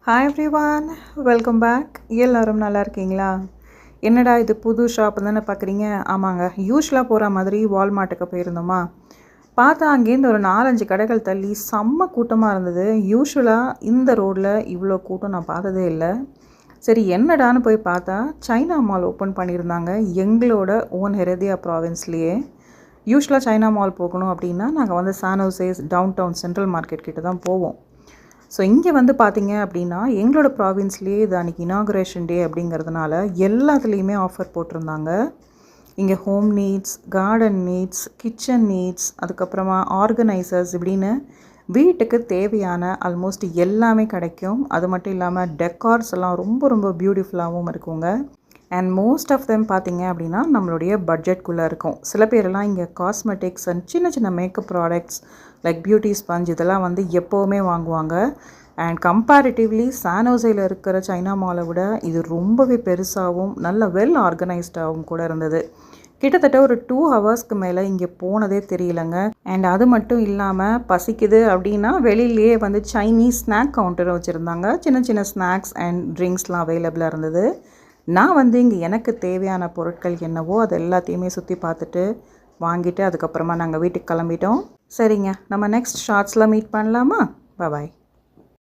Hi everyone, welcome back. எல்லோரும் நல்லா இருக்கீங்களா? என்னடா இது புது ஷாப் தானே பார்க்குறீங்க? ஆமாங்க, யூஸ்வலாக போகிற மாதிரி வால்மார்ட்டுக்கு போயிருந்தோமா, பார்த்தா அங்கேருந்து ஒரு 4-5 கடைகள் தள்ளி செம்ம கூட்டமாக இருந்தது. யூஸ்வலாக இந்த ரோடில் இவ்வளோ கூட்டம் நான் பார்த்ததே இல்லை. சரி என்னடான்னு போய் பார்த்தா சைனா மால் ஓப்பன் பண்ணியிருந்தாங்க எங்களோட ஓன் ஹெரேதியா ப்ராவின்ஸ்லேயே. யூஸ்வலாக சைனா மால் போகணும் அப்படின்னா நாங்கள் வந்து San Jose downtown central market கிட்ட தான் போவோம். ஸோ இங்கே வந்து பார்த்தீங்க அப்படின்னா எங்களோட ப்ராவின்ஸ்லேயே இது அன்றைக்கி இனாகுரேஷன் டே அப்படிங்கிறதுனால எல்லாத்துலேயுமே ஆஃபர் போட்டிருந்தாங்க. இங்கே home needs, garden needs, kitchen needs, அதுக்கப்புறமா ஆர்கனைசர்ஸ் இப்படின்னு வீட்டுக்கு தேவையான ஆல்மோஸ்ட் எல்லாமே கிடைக்கும். அது மட்டும் இல்லாமல் டெக்கார்ஸ் எல்லாம் ரொம்ப ரொம்ப பியூட்டிஃபுல்லாகவும் இருக்குங்க. அண்ட் மோஸ்ட் ஆஃப் தெம் பார்த்திங்க அப்படின்னா நம்மளுடைய பட்ஜெட்குள்ளே இருக்கும். சில பேரெல்லாம் இங்கே காஸ்மெட்டிக்ஸ் அண்ட் சின்ன சின்ன makeup products like beauty sponge இதெல்லாம் வந்து எப்போவுமே வாங்குவாங்க. அண்ட் கம்பேரிட்டிவ்லி சான் ஹோசேல இருக்கிற சைனா மாலை விட இது ரொம்பவே பெருசாகவும் நல்ல வெல் ஆர்கனைஸ்டாகவும் கூட இருந்தது. கிட்டத்தட்ட ஒரு 2 ஹவர்ஸ்க்கு மேலே இங்கே போனதே தெரியலங்க. அண்ட் அது மட்டும் இல்லாமல் பசிக்குது அப்படின்னா வெளியிலேயே வந்து சைனீஸ் ஸ்நாக் கவுண்டரும் வச்சுருந்தாங்க. சின்ன சின்ன ஸ்நாக்ஸ் அண்ட் ட்ரிங்க்ஸ்லாம் அவைலபிளாக இருந்தது. நான் வந்து இங்கே எனக்கு தேவையான பொருட்கள் என்னவோ அது எல்லாத்தையுமே சுற்றி பார்த்துட்டு வாங்கிட்டு அதுக்கப்புறமா நாங்கள் வீட்டுக்கு கிளம்பிட்டோம். சரிங்க, நம்ம நெக்ஸ்ட் ஷார்ட்ஸில் மீட் பண்ணலாமா? பாய்.